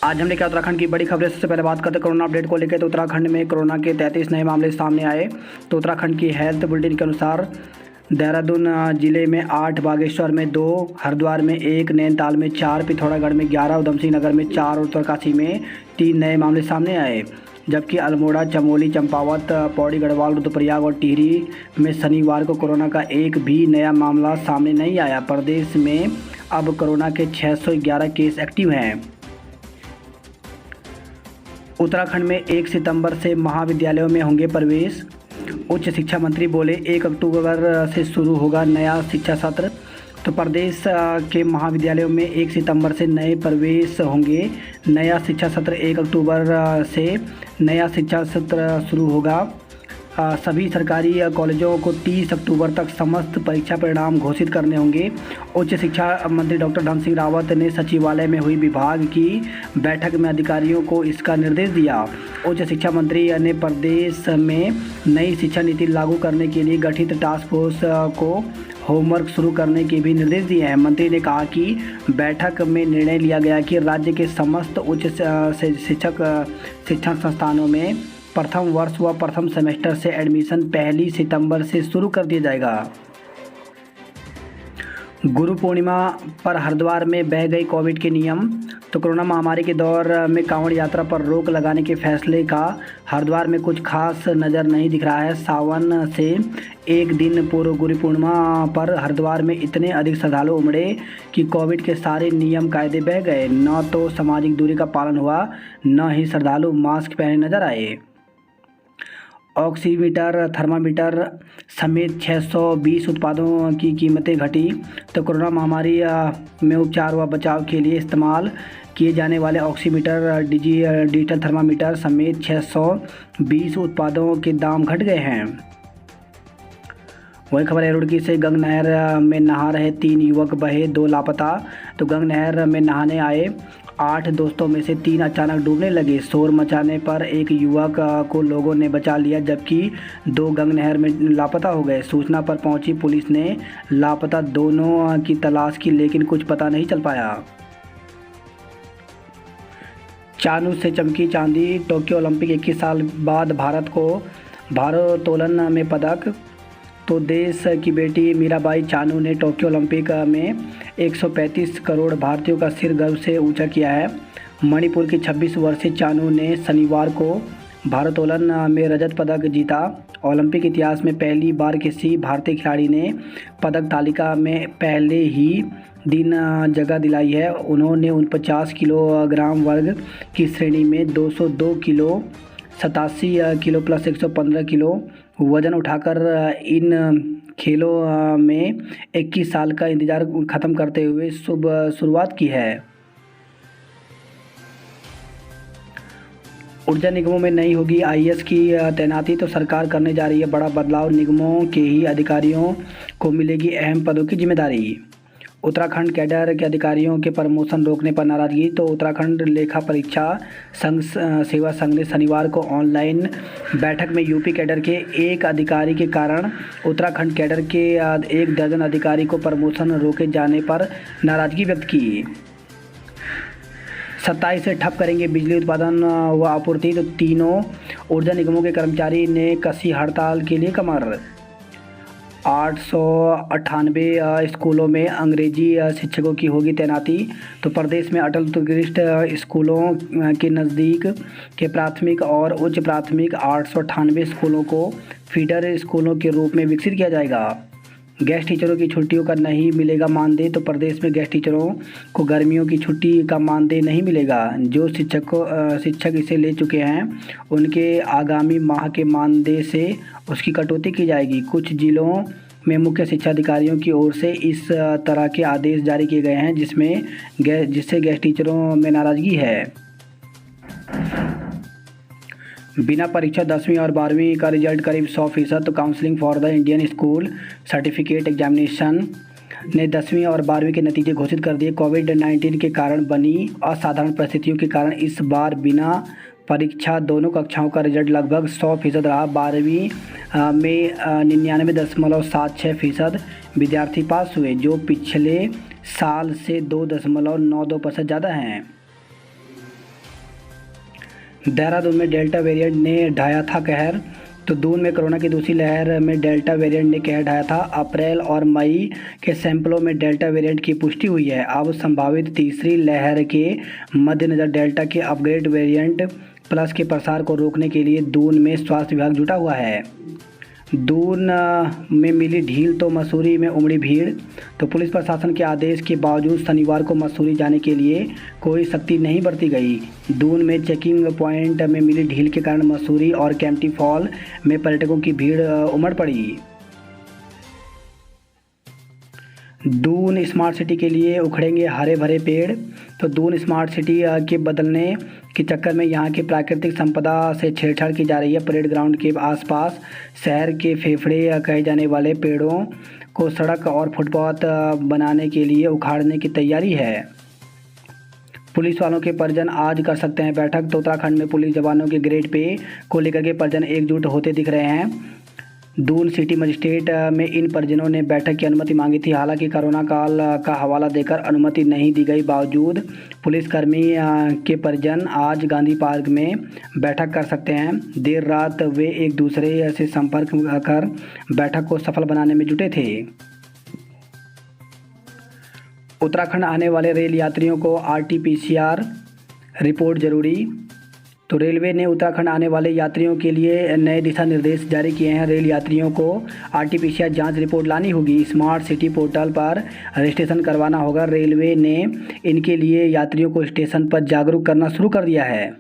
आज हमने क्या उत्तराखंड की बड़ी खबरें। सबसे पहले बात करते हैं कोरोना अपडेट को लेकर। तो उत्तराखंड में कोरोना के 33 नए मामले सामने आए। तो उत्तराखंड की हेल्थ बुलेटिन के अनुसार देहरादून जिले में 8, बागेश्वर में 2, हरिद्वार में 1, नैनीताल में 4, पिथौरागढ़ में 11, उधमसिंह नगर में 4 और उत्तरकाशी में 3 नए मामले सामने आए। जबकि अल्मोड़ा, चमोली, चंपावत, पौड़ी, गढ़वाल, रुद्रप्रयाग और टिहरी में शनिवार को कोरोना का एक भी नया मामला सामने नहीं आया। प्रदेश में अब कोरोना के 611 केस एक्टिव हैं। उत्तराखंड में 1 सितंबर से महाविद्यालयों में होंगे प्रवेश। उच्च शिक्षा मंत्री बोले 1 अक्टूबर से शुरू होगा नया शिक्षा सत्र। तो प्रदेश के महाविद्यालयों में 1 सितंबर से नए प्रवेश होंगे। नया शिक्षा सत्र 1 अक्टूबर से नया शिक्षा सत्र शुरू होगा। सभी सरकारी कॉलेजों को 30 अक्टूबर तक समस्त परीक्षा परिणाम घोषित करने होंगे। उच्च शिक्षा मंत्री डॉक्टर धन सिंह रावत ने सचिवालय में हुई विभाग की बैठक में अधिकारियों को इसका निर्देश दिया। उच्च शिक्षा मंत्री ने प्रदेश में नई शिक्षा नीति लागू करने के लिए गठित टास्क फोर्स को होमवर्क शुरू करने के भी निर्देश दिए हैं। मंत्री ने कहा कि बैठक में निर्णय लिया गया कि राज्य के समस्त उच्च शिक्षण संस्थानों में प्रथम वर्ष व प्रथम सेमेस्टर से एडमिशन 1 सितंबर से शुरू कर दिया जाएगा। गुरु पूर्णिमा पर हरिद्वार में बह गई कोविड के नियम। तो कोरोना महामारी के दौर में कांवड़ यात्रा पर रोक लगाने के फैसले का हरिद्वार में कुछ खास नज़र नहीं दिख रहा है। सावन से एक दिन पूर्व गुरु पूर्णिमा पर हरिद्वार में इतने अधिक श्रद्धालु उमड़े कि कोविड के सारे नियम कायदे बह गए। न तो सामाजिक दूरी का पालन हुआ, न ही श्रद्धालु मास्क पहने नजर आए। ऑक्सीमीटर, थर्मामीटर समेत 620 उत्पादों की कीमतें घटी। तो कोरोना महामारी में उपचार व बचाव के लिए इस्तेमाल किए जाने वाले ऑक्सीमीटर, डिजिटल थर्मामीटर समेत 620 उत्पादों के दाम घट गए हैं। वही खबर है रुड़की से। गंग नहर में नहा रहे 3 युवक बहे, 2 लापता। तो गंग नहर में नहाने आए 8 दोस्तों में से 3 अचानक डूबने लगे। शोर मचाने पर एक युवक को लोगों ने बचा लिया, जबकि 2 गंग नहर में लापता हो गए। सूचना पर पहुंची पुलिस ने लापता दोनों की तलाश की, लेकिन कुछ पता नहीं चल पाया। चानू से चमकी चांदी। टोक्यो ओलंपिक 21 साल बाद भारत को भारोत्तोलन में पदक। तो देश की बेटी मीराबाई चानू ने टोक्यो ओलंपिक में 135 करोड़ भारतीयों का सिर गर्व से ऊंचा किया है। मणिपुर की 26 वर्षीय चानू ने शनिवार को भारोत्तोलन में रजत पदक जीता। ओलंपिक इतिहास में पहली बार किसी भारतीय खिलाड़ी ने पदक तालिका में पहले ही दिन जगह दिलाई है। उन्होंने 49 किलोग्राम वर्ग की श्रेणी में 202 किलो, 87 किलो प्लस 115 किलो वज़न उठाकर इन खेलों में 21 साल का इंतजार ख़त्म करते हुए शुभ शुरुआत की है। ऊर्जा निगमों में नहीं होगी आईएएस की तैनाती। तो सरकार करने जा रही है बड़ा बदलाव। निगमों के ही अधिकारियों को मिलेगी अहम पदों की जिम्मेदारी। उत्तराखंड कैडर के अधिकारियों के प्रमोशन रोकने पर नाराजगी। तो उत्तराखंड लेखा परीक्षा संघ सेवा संघ ने शनिवार को ऑनलाइन बैठक में यूपी कैडर के एक अधिकारी के कारण उत्तराखंड कैडर के 1 दर्जन अधिकारी को प्रमोशन रोके जाने पर नाराजगी व्यक्त की। 27 से ठप करेंगे बिजली उत्पादन व आपूर्ति। तो तीनों ऊर्जा निगमों के कर्मचारी ने कसी हड़ताल के लिए कमर। 898 स्कूलों में अंग्रेजी शिक्षकों की होगी तैनाती। तो प्रदेश में अटल उत्कृष्ट स्कूलों के नज़दीक के प्राथमिक और उच्च प्राथमिक 898 स्कूलों को फीडर स्कूलों के रूप में विकसित किया जाएगा। गेस्ट टीचरों की छुट्टियों का नहीं मिलेगा मानदेय। तो प्रदेश में गेस्ट टीचरों को गर्मियों की छुट्टी का मानदेय नहीं मिलेगा। जो शिक्षक इसे ले चुके हैं उनके आगामी माह के मानदेय से उसकी कटौती की जाएगी। कुछ जिलों में मुख्य शिक्षा अधिकारियों की ओर से इस तरह के आदेश जारी किए गए हैं जिससे गेस्ट टीचरों में नाराजगी है। बिना परीक्षा 10वीं और 12वीं का रिजल्ट करीब 100%। तो counselling for the Indian school certificate examination ने 10वीं और 12वीं के नतीजे घोषित कर दिए। कोविड-19 के कारण बनी असाधारण परिस्थितियों के कारण इस बार बिना परीक्षा दोनों कक्षाओं का रिजल्ट लगभग 100% रहा। 12वीं में 99.76% विद्यार्थी पास हुए, जो पिछले साल से 2.92% ज़्यादा हैं। देहरादून में डेल्टा वेरिएंट ने ढाया था कहर। तो दून में कोरोना की दूसरी लहर में डेल्टा वेरिएंट ने कहर ढाया था। अप्रैल और मई के सैंपलों में डेल्टा वेरिएंट की पुष्टि हुई है। अब संभावित तीसरी लहर के मद्देनज़र डेल्टा के अपग्रेड वेरिएंट प्लस के प्रसार को रोकने के लिए दून में स्वास्थ्य विभाग जुटा हुआ है। दून में मिली ढील तो मसूरी में उमड़ी भीड़। तो पुलिस प्रशासन के आदेश के बावजूद शनिवार को मसूरी जाने के लिए कोई सख्ती नहीं बरती गई। दून में चेकिंग पॉइंट में मिली ढील के कारण मसूरी और कैंपटी फॉल में पर्यटकों की भीड़ उमड़ पड़ी। दून स्मार्ट सिटी के लिए उखड़ेंगे हरे भरे पेड़। तो दून स्मार्ट सिटी के बदलने के चक्कर में यहाँ की प्राकृतिक संपदा से छेड़छाड़ की जा रही है। परेड ग्राउंड के आसपास शहर के फेफड़े कहे जाने वाले पेड़ों को सड़क और फुटपाथ बनाने के लिए उखाड़ने की तैयारी है। पुलिस वालों के परिजन आज कर सकते हैं बैठक। तो उत्तराखंड में पुलिस जवानों के ग्रेड पे को लेकर के परिजन एकजुट होते दिख रहे हैं। दून सिटी मजिस्ट्रेट में इन परिजनों ने बैठक की अनुमति मांगी थी। हालांकि कोरोना काल का हवाला देकर अनुमति नहीं दी गई बावजूद पुलिसकर्मी के परिजन आज गांधी पार्क में बैठक कर सकते हैं। देर रात वे एक दूसरे से संपर्क कर बैठक को सफल बनाने में जुटे थे। उत्तराखंड आने वाले रेल यात्रियों को RT-PCR रिपोर्ट जरूरी। तो रेलवे ने उत्तराखंड आने वाले यात्रियों के लिए नए दिशा निर्देश जारी किए हैं। रेल यात्रियों को RT-PCR जांच रिपोर्ट लानी होगी। स्मार्ट सिटी पोर्टल पर रजिस्ट्रेशन करवाना होगा। रेलवे ने इनके लिए यात्रियों को स्टेशन पर जागरूक करना शुरू कर दिया है।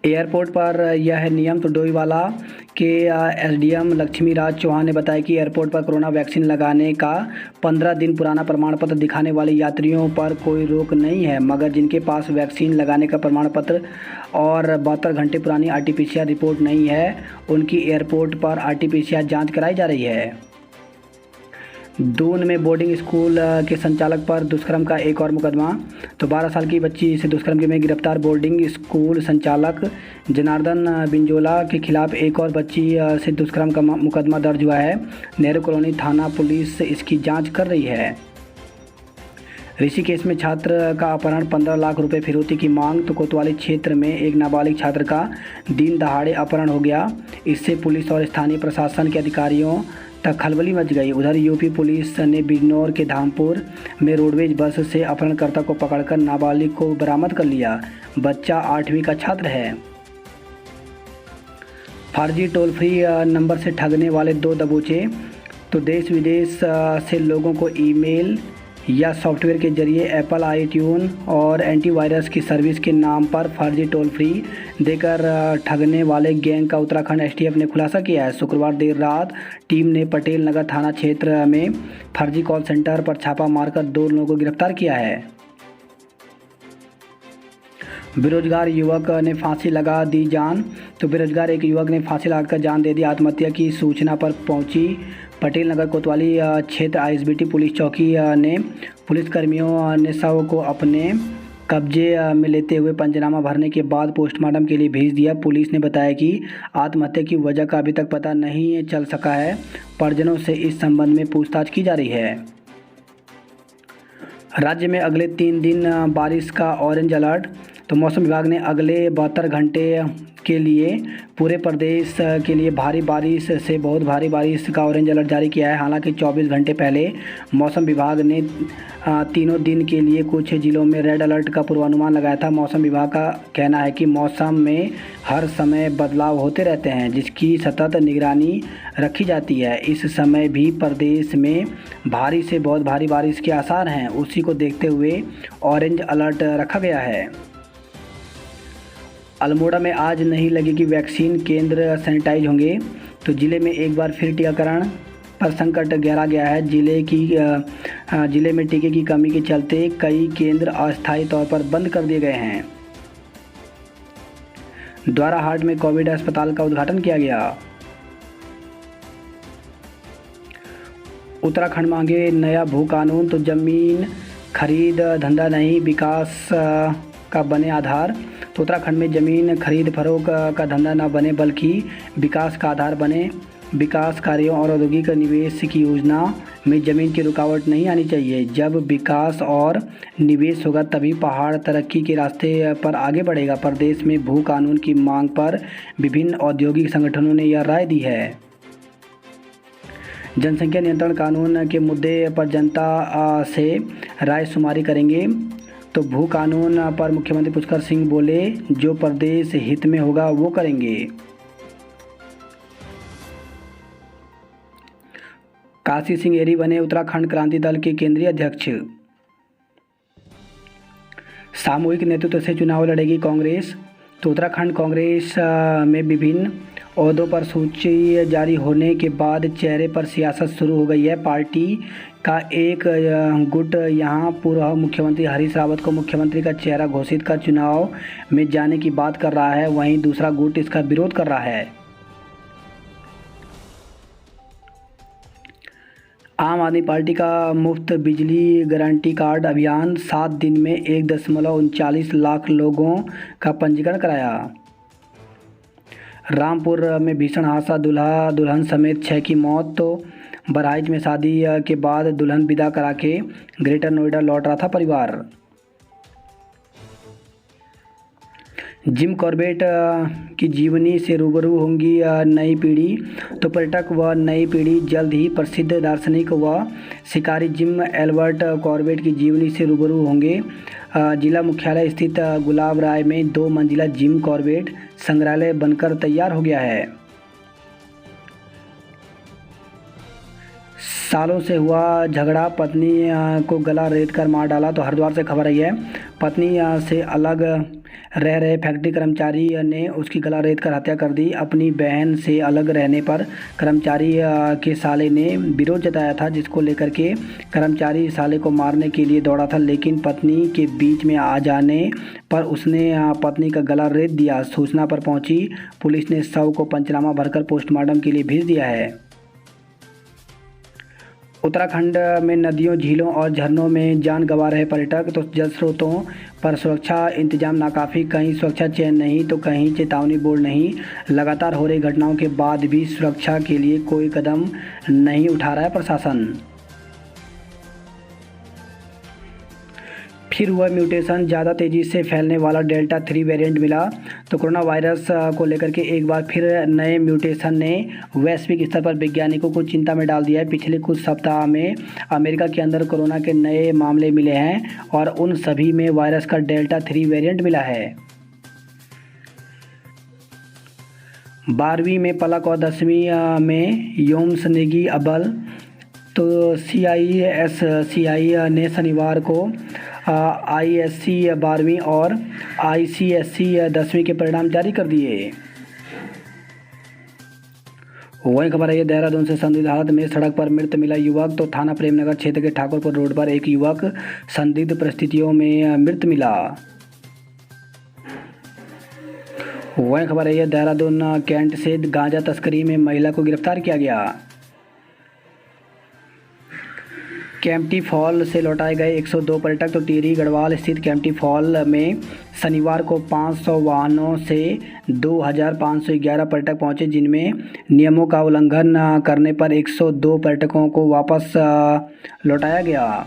एयरपोर्ट पर यह है नियम। तो डोईवाला के SDM लक्ष्मी राज चौहान ने बताया कि एयरपोर्ट पर कोरोना वैक्सीन लगाने का 15 दिन पुराना प्रमाण पत्र दिखाने वाले यात्रियों पर कोई रोक नहीं है, मगर जिनके पास वैक्सीन लगाने का प्रमाण पत्र और 72 घंटे पुरानी RT-PCR रिपोर्ट नहीं है, उनकी एयरपोर्ट पर RT-PCR जाँच कराई जा रही है। दून में बोर्डिंग स्कूल के संचालक पर दुष्कर्म का एक और मुकदमा। तो 12 साल की बच्ची से दुष्कर्म के में गिरफ्तार बोर्डिंग स्कूल संचालक जनार्दन बिंजोला के खिलाफ एक और बच्ची से दुष्कर्म का मुकदमा दर्ज हुआ है। नेहरू कॉलोनी थाना पुलिस इसकी जांच कर रही है। ऋषिकेश में छात्र का अपहरण, 15 लाख रुपए फिरौती की मांग। तो कोतवाली क्षेत्र में एक नाबालिग छात्र का दिन दहाड़े अपहरण हो गया। इससे पुलिस और स्थानीय प्रशासन के अधिकारियों तक खलबली मच गई। उधर यूपी पुलिस ने बिजनौर के धामपुर में रोडवेज बस से अपहरणकर्ता को पकड़कर नाबालिग को बरामद कर लिया। बच्चा 8वीं का छात्र है। फर्जी टोल फ्री नंबर से ठगने वाले 2 दबोचे। तो देश विदेश से लोगों को ईमेल या सॉफ्टवेयर के जरिए एप्पल आईट्यून और एंटीवायरस की सर्विस के नाम पर फर्जी टोल फ्री देकर ठगने वाले गैंग का उत्तराखंड STF ने खुलासा किया है। शुक्रवार देर रात टीम ने पटेल नगर थाना क्षेत्र में फर्जी कॉल सेंटर पर छापा मारकर 2 लोगों को गिरफ्तार किया है। बेरोजगार युवक ने फांसी लगा दी जान। तो बेरोजगार एक युवक ने फांसी लगाकर जान दे दी। आत्महत्या की सूचना पर पहुंची पटेल नगर कोतवाली क्षेत्र ISBT पुलिस चौकी ने पुलिसकर्मियों ने शव को अपने कब्जे में लेते हुए पंचनामा भरने के बाद पोस्टमार्टम के लिए भेज दिया। पुलिस ने बताया कि आत्महत्या की वजह का अभी तक पता नहीं चल सका है। परिजनों से इस संबंध में पूछताछ की जा रही है। राज्य में अगले 3 दिन बारिश का ऑरेंज अलर्ट। तो मौसम विभाग ने अगले 72 घंटे के लिए पूरे प्रदेश के लिए भारी बारिश से बहुत भारी बारिश का ऑरेंज अलर्ट जारी किया है। हालांकि 24 घंटे पहले मौसम विभाग ने 3 दिन के लिए कुछ जिलों में रेड अलर्ट का पूर्वानुमान लगाया था। मौसम विभाग का कहना है कि मौसम में हर समय बदलाव होते रहते हैं, जिसकी सतत निगरानी रखी जाती है। इस समय भी प्रदेश में भारी से बहुत भारी बारिश के आसार हैं। उसी को देखते हुए ऑरेंज अलर्ट रखा गया है। अल्मोड़ा में आज नहीं लगेगी वैक्सीन, केंद्र सैनिटाइज होंगे। तो ज़िले में एक बार फिर टीकाकरण पर संकट गहरा गया है। ज़िले में टीके की कमी के चलते कई केंद्र अस्थायी तौर पर बंद कर दिए गए हैं। द्वाराहाट में कोविड अस्पताल का उद्घाटन किया गया। उत्तराखंड मांगे नया भू कानून। तो जमीन खरीद धंधा नहीं, विकास का बने आधार। तो उत्तराखंड में ज़मीन खरीद फरोख्त का धंधा न बने बल्कि विकास का आधार बने। विकास कार्यों और औद्योगिक निवेश की योजना में ज़मीन की रुकावट नहीं आनी चाहिए। जब विकास और निवेश होगा तभी पहाड़ तरक्की के रास्ते पर आगे बढ़ेगा। प्रदेश में भू कानून की मांग पर विभिन्न औद्योगिक संगठनों ने यह राय दी है। जनसंख्या नियंत्रण कानून के मुद्दे पर जनता से राय शुमारी करेंगे। तो भू कानून पर मुख्यमंत्री पुष्कर सिंह बोले, जो प्रदेश हित में होगा वो करेंगे। काशी सिंह एरी बने उत्तराखंड क्रांति दल के केंद्रीय अध्यक्ष। सामूहिक नेतृत्व से चुनाव लड़ेगी कांग्रेस। तो उत्तराखंड कांग्रेस में विभिन्न ओहदों पर सूची जारी होने के बाद चेहरे पर सियासत शुरू हो गई है। पार्टी का एक गुट यहां पूर्व मुख्यमंत्री हरीश रावत को मुख्यमंत्री का चेहरा घोषित कर चुनाव में जाने की बात कर रहा है, वहीं दूसरा गुट इसका विरोध कर रहा है। आम आदमी पार्टी का मुफ्त बिजली गारंटी कार्ड अभियान 7 दिन में 1.39 लाख लोगों का पंजीकरण कराया। रामपुर में भीषण हादसा, दूल्हा दुल्हन समेत 6 की मौत। तो बहराइच में शादी के बाद दुल्हन विदा करा के ग्रेटर नोएडा लौट रहा था परिवार। जिम कॉर्बेट की जीवनी से रूबरू होंगी नई पीढ़ी। तो पर्यटक व नई पीढ़ी जल्द ही प्रसिद्ध दार्शनिक व शिकारी जिम एल्बर्ट कॉर्बेट की जीवनी से रूबरू होंगे। जिला मुख्यालय स्थित गुलाब राय में 2 मंजिला जिम कॉर्बेट संग्रहालय बनकर तैयार हो गया है। सालों से हुआ झगड़ा, पत्नी को गला रेत कर मार डाला। तो हरिद्वार से खबर आई है, पत्नी से अलग रह रहे फैक्ट्री कर्मचारी ने उसकी गला रेत कर हत्या कर दी। अपनी बहन से अलग रहने पर कर्मचारी के साले ने विरोध जताया था, जिसको लेकर के कर्मचारी साले को मारने के लिए दौड़ा था, लेकिन पत्नी के बीच में आ जाने पर उसने पत्नी का गला रेत दिया। सूचना पर पहुंची पुलिस ने शव को पंचनामा भरकर पोस्टमार्टम के लिए भेज दिया है। उत्तराखंड में नदियों, झीलों और झरनों में जान गंवा रहे पर्यटक। तो जल स्रोतों पर सुरक्षा इंतजाम नाकाफी, कहीं सुरक्षा चेन नहीं तो कहीं चेतावनी बोर्ड नहीं। लगातार हो रही घटनाओं के बाद भी सुरक्षा के लिए कोई कदम नहीं उठा रहा है प्रशासन। फिर हुआ म्यूटेशन, ज़्यादा तेज़ी से फैलने वाला डेल्टा 3 वेरिएंट मिला। तो कोरोना वायरस को लेकर के एक बार फिर नए म्यूटेशन ने वैश्विक स्तर पर वैज्ञानिकों को चिंता में डाल दिया है। पिछले कुछ सप्ताह में अमेरिका के अंदर कोरोना के नए मामले मिले हैं और उन सभी में वायरस का डेल्टा 3 वेरिएंट मिला है। 12वीं में पलक और 10वीं में योम्स नेगी अव्वल। तो CISCI ने शनिवार को ISC 12वीं और ICSC 10वीं के परिणाम जारी कर दिए। वही खबर है देहरादून से, संदिग्ध हालत में सड़क पर मृत मिला युवक। तो थाना प्रेमनगर क्षेत्र के ठाकुरपुर रोड पर एक युवक संदिग्ध परिस्थितियों में मृत मिला। वही खबर है देहरादून कैंट से गांजा तस्करी में महिला को गिरफ्तार किया गया। कैंपटी फॉल से लौटाए गए 102 पर्यटक। तो टिहरी गढ़वाल स्थित कैंपटी फॉल में शनिवार को 500 वाहनों से 2511 पर्यटक पहुंचे, जिनमें नियमों का उल्लंघन करने पर 102 पर्यटकों को वापस लौटाया गया।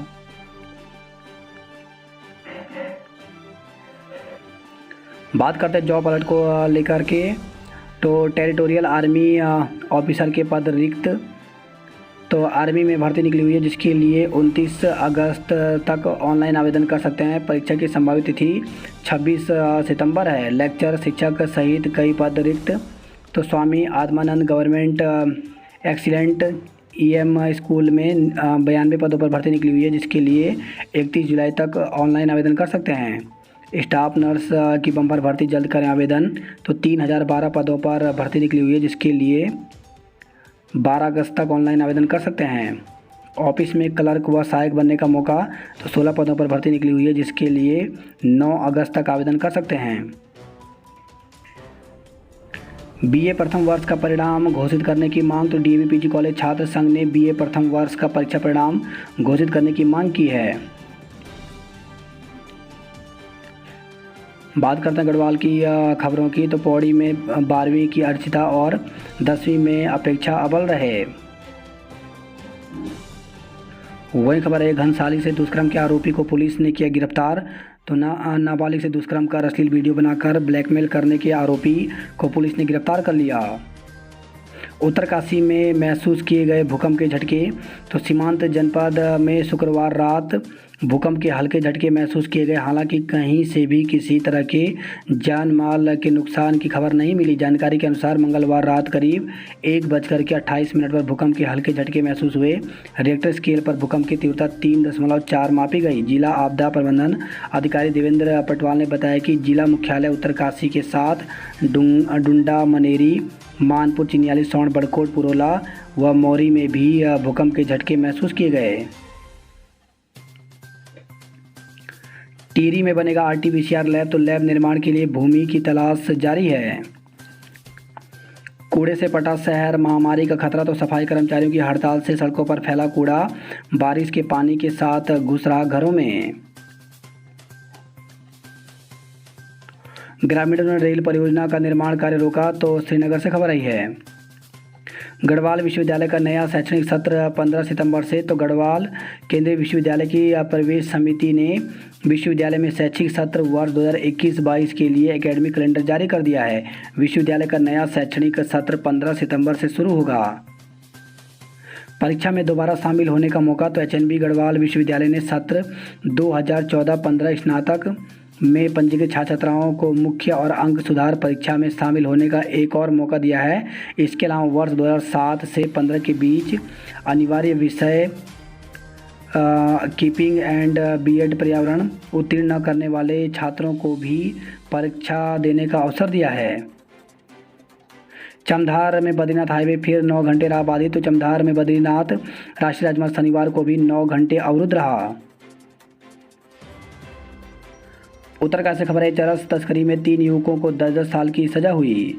बात करते हैं जॉब अलर्ट को लेकर के। तो टेरिटोरियल आर्मी ऑफिसर के पद रिक्त। तो आर्मी में भर्ती निकली हुई है, जिसके लिए 29 अगस्त तक ऑनलाइन आवेदन कर सकते हैं। परीक्षा की संभावित तिथि 26 सितंबर है। लेक्चर शिक्षक सहित कई पद रिक्त। तो Swami Atmanand government excellent EM school में 92 पदों पर भर्ती निकली हुई है, जिसके लिए 31 जुलाई तक ऑनलाइन आवेदन कर सकते हैं। स्टाफ नर्स की बम्पर भर्ती जल्द करें आवेदन। तो 3012 पदों पर भर्ती निकली हुई है, जिसके लिए 12 अगस्त तक ऑनलाइन आवेदन कर सकते हैं। ऑफिस में क्लर्क व सहायक बनने का मौका। तो 16 पदों पर भर्ती निकली हुई है, जिसके लिए 9 अगस्त तक आवेदन कर सकते हैं। BA प्रथम वर्ष का परिणाम घोषित करने की मांग। तो DAV PG कॉलेज छात्र संघ ने BA प्रथम वर्ष का परीक्षा परिणाम घोषित करने की मांग की है। बात करते हैं गढ़वाल की खबरों की। तो पौड़ी में 12वीं की अर्चिता और 10वीं में अपेक्षा अव्वल रहे। वही खबर है, घनसाली से दुष्कर्म के आरोपी को पुलिस ने किया गिरफ्तार। तो नाबालिग से दुष्कर्म कर अश्लील वीडियो बनाकर ब्लैकमेल करने के आरोपी को पुलिस ने गिरफ्तार कर लिया। उत्तरकाशी में महसूस किए गए भूकंप के झटके। तो सीमांत जनपद में शुक्रवार रात भूकंप के हल्के झटके महसूस किए गए। हालांकि कहीं से भी किसी तरह के जान माल के नुकसान की खबर नहीं मिली। जानकारी के अनुसार मंगलवार रात करीब 1:28 पर भूकंप के हल्के झटके महसूस हुए। रिएक्टर स्केल पर भूकंप की तीव्रता 3.4 मापी गई। जिला आपदा प्रबंधन अधिकारी देवेंद्र पटवाल ने बताया कि जिला मुख्यालय उत्तरकाशी के साथ डुंडा, मनेरी, मानपुर, चिनियाली, सौंड, बड़कोट, पुरोला व मौरी में भी भूकंप के झटके महसूस किए गए। टिहरी में बनेगा RT-PCR लैब। तो लैब निर्माण के लिए भूमि की तलाश जारी है। कूड़े से पटा शहर, महामारी का खतरा। तो सफाई कर्मचारियों की हड़ताल से सड़कों पर फैला कूड़ा बारिश के पानी के साथ घुस रहा घरों में। ग्रामीणों ने रेल परियोजना का निर्माण कार्य रोका। तो श्रीनगर से खबर आई है। गढ़वाल विश्वविद्यालय का नया शैक्षणिक सत्र 15 सितंबर से। तो गढ़वाल केंद्रीय विश्वविद्यालय की प्रवेश समिति ने विश्वविद्यालय में शैक्षिक सत्र वर्ष 2021-22 के लिए एकेडमिक कैलेंडर जारी कर दिया है। विश्वविद्यालय का नया शैक्षणिक सत्र 15 सितंबर से शुरू होगा। परीक्षा में दोबारा शामिल होने का मौका। तो HNB गढ़वाल विश्वविद्यालय ने सत्र 2014-15 स्नातक में पंजीकृत छात्र छात्राओं को मुख्य और अंक सुधार परीक्षा में शामिल होने का एक और मौका दिया है। इसके अलावा वर्ष 2007 से 15 के बीच अनिवार्य विषय कीपिंग एंड B.Ed पर्यावरण उत्तीर्ण न करने वाले छात्रों को भी परीक्षा देने का अवसर दिया है। चमधार में बद्रीनाथ हाईवे फिर 9 घंटे रहा बाधित। तो चमधार में बद्रीनाथ राष्ट्रीय राजमार्ग शनिवार को भी 9 घंटे अवरुद्ध रहा। उत्तरकाशी से खबर है, चरस तस्करी में 3 युवकों को 10-10 साल की सजा हुई।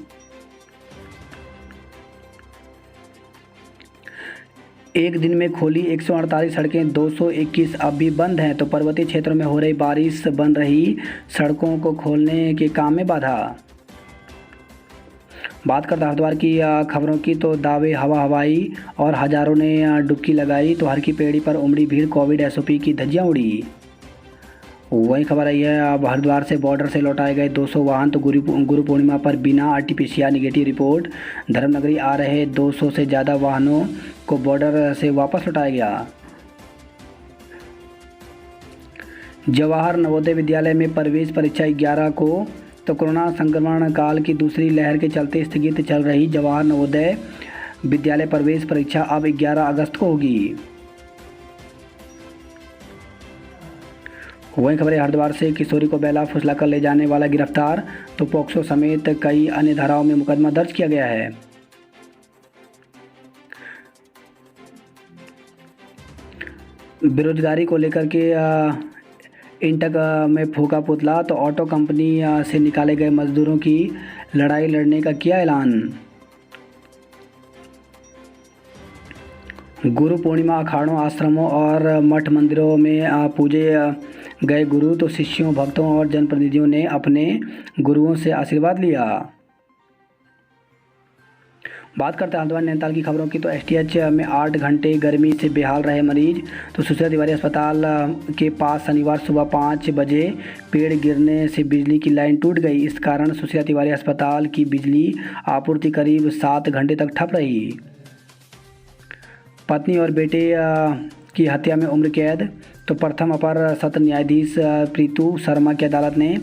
एक दिन में खोली 148 सड़कें, 221 अब भी बंद हैं। तो पर्वतीय क्षेत्रों में हो रही बारिश बन रही सड़कों को खोलने के काम में बाधा। बात करते हरिद्वार की खबरों की। तो दावे हवाई और हजारों ने डुबकी लगाई। तो हर की पेड़ी पर उमड़ी भीड़, कोविड SOP की धज्जियां उड़ी। वही खबर आई है, अब हरिद्वार से बॉर्डर से लौटाए गए 200 वाहन। तो गुरु पूर्णिमा पर बिना RT-PCR नेगेटिव रिपोर्ट धर्मनगरी आ रहे 200 से ज़्यादा वाहनों को बॉर्डर से वापस लौटाया गया। जवाहर नवोदय विद्यालय में प्रवेश परीक्षा 11 को। तो कोरोना संक्रमण काल की दूसरी लहर के चलते स्थगित चल रही जवाहर नवोदय विद्यालय प्रवेश परीक्षा अब 11 अगस्त को होगी। वहीं खबर है, हरिद्वार से किशोरी को बेला फुसला कर ले जाने वाला गिरफ्तार। तो पोक्सो समेत कई अन्य धाराओं में मुकदमा दर्ज किया गया है। बेरोजगारी को लेकर के इंटक में फूका पुतला। तो ऑटो कंपनी से निकाले गए मजदूरों की लड़ाई लड़ने का किया ऐलान। गुरु पूर्णिमा अखाड़ों, आश्रमों और मठ मंदिरों में पूजे गए गुरु। तो शिष्यों, भक्तों और जनप्रतिनिधियों ने अपने गुरुओं से आशीर्वाद लिया। बात करते हैं हरिद्वार नैनीताल की खबरों की। तो STH में 8 घंटे गर्मी से बेहाल रहे मरीज। तो सुशीला तिवारी अस्पताल के पास शनिवार सुबह 5 बजे पेड़ गिरने से बिजली की लाइन टूट गई। इस कारण सुशीला तिवारी अस्पताल की बिजली आपूर्ति करीब 7 घंटे तक ठप रही। पत्नी और बेटे की हत्या में उम्र कैद। तो प्रथम अपर सत्र न्यायाधीश प्रीतू शर्मा की अदालत ने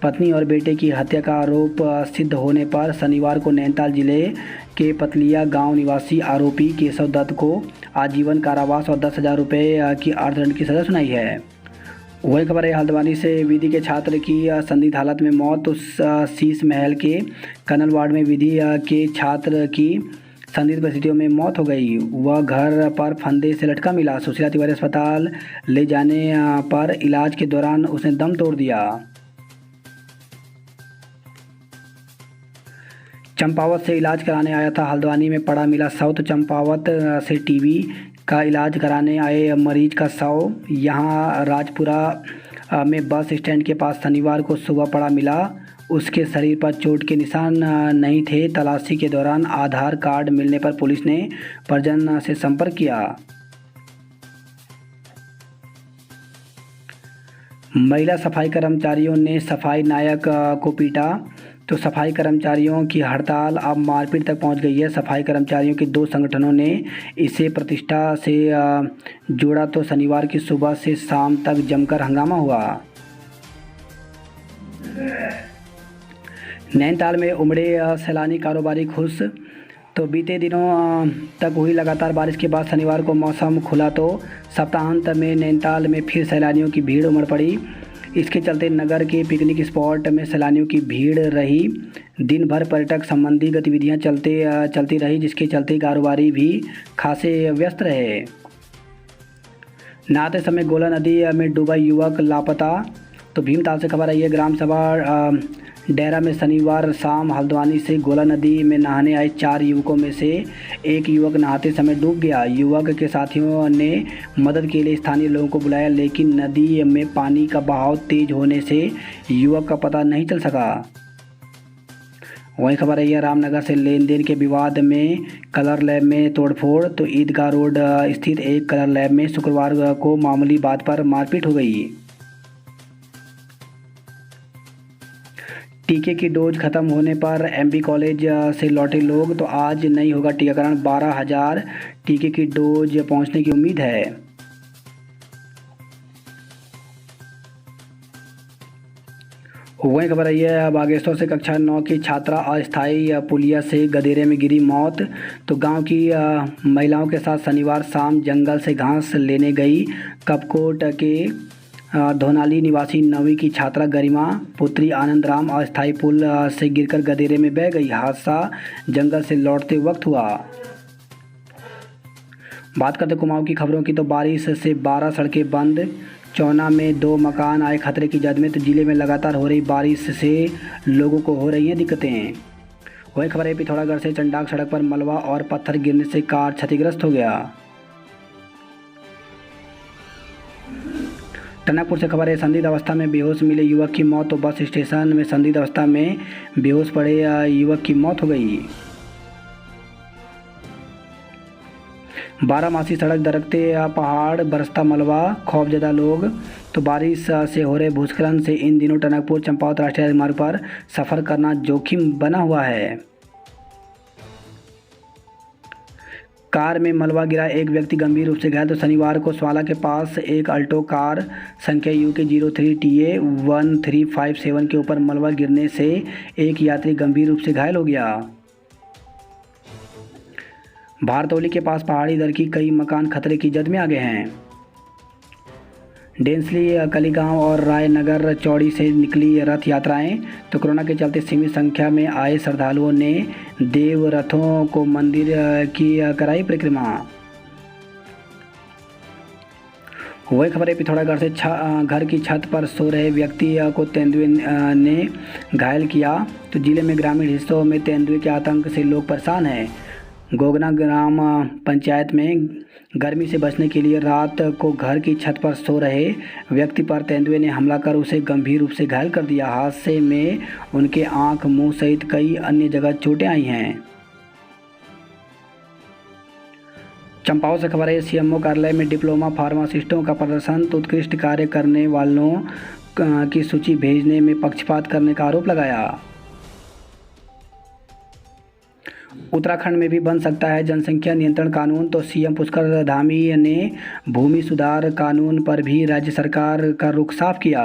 पत्नी और बेटे की हत्या का आरोप सिद्ध होने पर शनिवार को नैनीताल जिले के पतलिया गांव निवासी आरोपी केशव दत्त को आजीवन कारावास और 10,000 रुपये की अर्थदंड की सजा सुनाई है। वही खबर है, हल्द्वानी से विधि के छात्र की संदिग्ध हालत में मौत। तो शीश महल के कनल वार्ड में विधि के छात्र की संदिग्ध परिस्थितियों में मौत हो गई। वह घर पर फंदे से लटका मिला। सुशीला तिवारी अस्पताल ले जाने पर इलाज के दौरान उसने दम तोड़ दिया। चंपावत से इलाज कराने आया था, हल्द्वानी में पड़ा मिला शव। तो चंपावत से TB का इलाज कराने आए मरीज का शव यहां राजपुरा में बस स्टैंड के पास शनिवार को सुबह पड़ा मिला। उसके शरीर पर चोट के निशान नहीं थे। तलाशी के दौरान आधार कार्ड मिलने पर पुलिस ने परिजन से संपर्क किया। महिला सफाई कर्मचारियों ने सफाई नायक को पीटा। तो सफाई कर्मचारियों की हड़ताल अब मारपीट तक पहुंच गई है। सफाई कर्मचारियों के दो संगठनों ने इसे प्रतिष्ठा से जोड़ा। तो शनिवार की सुबह से शाम तक जमकर हंगामा हुआ। नैनीताल में उमड़े सैलानी कारोबारी खुश। तो बीते दिनों तक हुई लगातार बारिश के बाद शनिवार को मौसम खुला तो सप्ताहांत में नैनीताल में फिर सैलानियों की भीड़ उमड़ पड़ी। इसके चलते नगर के पिकनिक स्पॉट में सैलानियों की भीड़ रही। दिन भर पर्यटक संबंधी गतिविधियां चलती रही, जिसके चलते कारोबारी भी खासे व्यस्त रहे। नहाते समय गोला नदी में डूबा युवक लापता। तो भीमताल से खबर आई है। ग्राम सभा डेरा में शनिवार शाम हल्द्वानी से गोला नदी में नहाने आए 4 युवकों में से एक युवक नहाते समय डूब गया। युवक के साथियों ने मदद के लिए स्थानीय लोगों को बुलाया, लेकिन नदी में पानी का बहाव तेज होने से युवक का पता नहीं चल सका। वहीं खबर आई है रामनगर से लेन देन के विवाद में कलर लैब में तोड़फोड़। तो ईदगाह रोड स्थित एक कलर लैब में शुक्रवार को मामूली बात पर मारपीट हो गई। टीके की डोज खत्म होने पर एमबी कॉलेज से लौटे लोग। तो आज नहीं होगा टीकाकरण। 12,000 टीके की डोज पहुंचने की उम्मीद है। वहीं खबर आई है बागेश्वर से कक्षा 9 की छात्रा अस्थायी पुलिया से गदेरे में गिरी मौत। तो गांव की महिलाओं के साथ शनिवार शाम जंगल से घास लेने गई कपकोट के धोनाली निवासी 9वीं की छात्रा गरिमा पुत्री आनंद राम अस्थायी पुल से गिरकर गदेरे में बह गई। हादसा जंगल से लौटते वक्त हुआ। बात करते कुमाऊं की खबरों की। तो बारिश से 12 सड़कें बंद। चौना में 2 मकान आए खतरे की जद में। तो जिले में लगातार हो रही बारिश से लोगों को हो रही हैं दिक्कतें। वही खबर है पिथौरागढ़ से चंडाक सड़क पर मलबा और पत्थर गिरने से कार क्षतिग्रस्त हो गया। टनकपुर से खबर है संदिग्ध अवस्था में बेहोश मिले युवक की मौत। तो बस स्टेशन में संदिग्ध अवस्था में बेहोश पड़े युवक की मौत हो गई। बारामासी सड़क दरकते पहाड़ बरसता मलबा खौफजदा लोग। तो बारिश से हो रहे भूस्खलन से इन दिनों टनकपुर चंपावत राष्ट्रीय राजमार्ग पर सफ़र करना जोखिम बना हुआ है। कार में मलबा गिरा, एक व्यक्ति गंभीर रूप से घायल। तो शनिवार को स्वाला के पास एक अल्टो कार संख्या UK 03TA 1357 के ऊपर मलबा गिरने से एक यात्री गंभीर रूप से घायल हो गया। भारतौली के पास पहाड़ी दर की कई मकान खतरे की जद में आ गए हैं। डेंसली कलीगांव और रायनगर चौड़ी से निकली रथ यात्राएं। तो कोरोना के चलते सीमित संख्या में आए श्रद्धालुओं ने देव रथों को मंदिर की कराई परिक्रमा। वही खबर है पिथौरागढ़ से घर की छत पर सो रहे व्यक्ति को तेंदुए ने घायल किया। तो जिले में ग्रामीण हिस्सों में तेंदुए के आतंक से लोग परेशान हैं। गोगना ग्राम पंचायत में गर्मी से बचने के लिए रात को घर की छत पर सो रहे व्यक्ति पर तेंदुए ने हमला कर उसे गंभीर रूप से घायल कर दिया। हादसे में उनके आंख, मुंह सहित कई अन्य जगह चोटें आई हैं। चंपावत से खबर है CMO कार्यालय में डिप्लोमा फार्मासिस्टों का प्रदर्शन। तो उत्कृष्ट कार्य करने वालों की सूची भेजने में पक्षपात करने का आरोप लगाया। उत्तराखंड में भी बन सकता है जनसंख्या नियंत्रण कानून। तो CM पुष्कर धामी ने भूमि सुधार कानून पर भी राज्य सरकार का रुख साफ किया।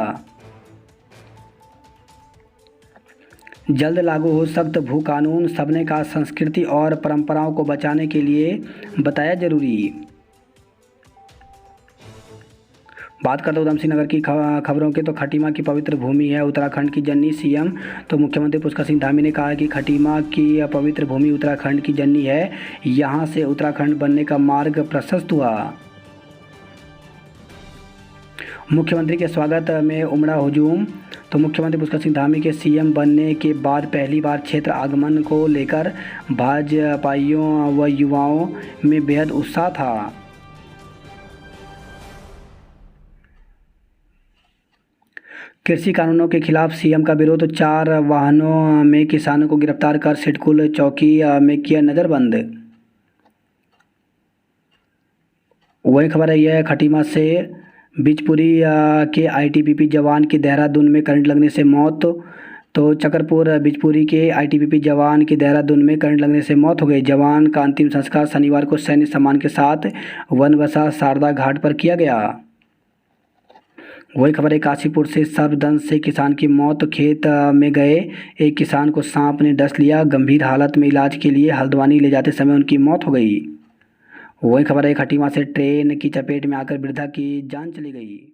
जल्द लागू हो सख्त भू कानून, सबने का संस्कृति और परंपराओं को बचाने के लिए बताया जरूरी। बात करते उधम सिंह नगर की खबरों के। तो खटीमा की पवित्र भूमि है उत्तराखंड की जननी CM। तो मुख्यमंत्री पुष्कर सिंह धामी ने कहा है कि खटीमा की पवित्र भूमि उत्तराखंड की जननी है। यहां से उत्तराखंड बनने का मार्ग प्रशस्त हुआ। मुख्यमंत्री के स्वागत में उमड़ा हुजूम। तो मुख्यमंत्री पुष्कर सिंह धामी के CM बनने के बाद पहली बार क्षेत्र आगमन को लेकर भाजपाइयों व युवाओं में बेहद उत्साह था। कृषि कानूनों के खिलाफ CM का विरोध। तो 4 वाहनों में किसानों को गिरफ्तार कर सिडकुल चौकी में किया नज़रबंद। वही खबर है यह खटीमा से बिचपुरी के आईटीबीपी जवान की देहरादून में करंट लगने से मौत। तो चकरपुर बिचपुरी के आईटीबीपी जवान की देहरादून में करंट लगने से मौत हो गई। जवान का अंतिम संस्कार शनिवार को सैन्य सम्मान के साथ वनबसा शारदा घाट पर किया गया। वही खबर है काशीपुर से सर्पदंश से किसान की मौत। खेत में गए एक किसान को सांप ने डस लिया, गंभीर हालत में इलाज के लिए हल्द्वानी ले जाते समय उनकी मौत हो गई। वही खबर है खटीमा से ट्रेन की चपेट में आकर वृद्धा की जान चली गई।